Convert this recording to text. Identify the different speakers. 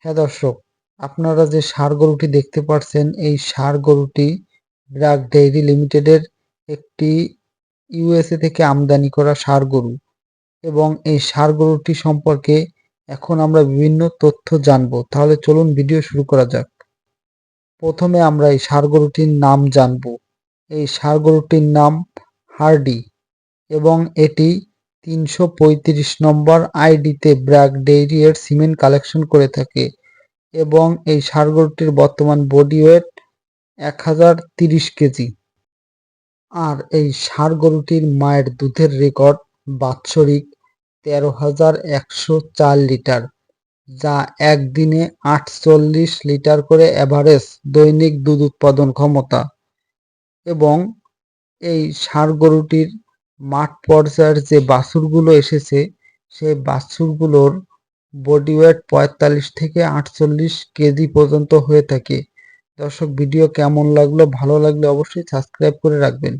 Speaker 1: হ্যাঁ দর্শক, আপনারা যে ষাঁড় গরুটি দেখতে পাচ্ছেন, এই ষাঁড় গরুটি ব্র্যাক ডেইরি লিমিটেডের একটি ইউএসএ থেকে আমদানি করা ষাঁড় গরু। এবং এই ষাঁড় গরুটি সম্পর্কে এখন আমরা বিভিন্ন তথ্য জানবো। তাহলে চলুন ভিডিও শুরু করা যাক। প্রথমে আমরা এই ষাঁড় গরুটির নাম জানবো। এই ষাঁড় গরুটির নাম হার্ডি এবং এটি 335 নম্বর আইডিতে ব্র্যাক ডেইরি এর সিমেন্ট কালেকশন করে থাকে। এবং এই ষাঁড় গরুটির বর্তমান বডি ওয়েট 1030 কেজি। আর এই ষাঁড় গরুটির মায়ের দুধের রেকর্ড বাৎসরিক 13,104 লিটার, যা একদিনে 48 লিটার করে অ্যাভারেজ দৈনিক দুধ উৎপাদন ক্ষমতা। এবং এই ষাঁড় গরুটির মাঠ পর্যায়ের যে বাছুরগুলো এসেছে, সেই বাছুরগুলোর বডি ওয়েট 45 থেকে 48 কেজি পর্যন্ত হয়ে থাকে। দর্শক, ভিডিও কেমন লাগলো? ভালো লাগলে অবশ্যই সাবস্ক্রাইব করে রাখবেন।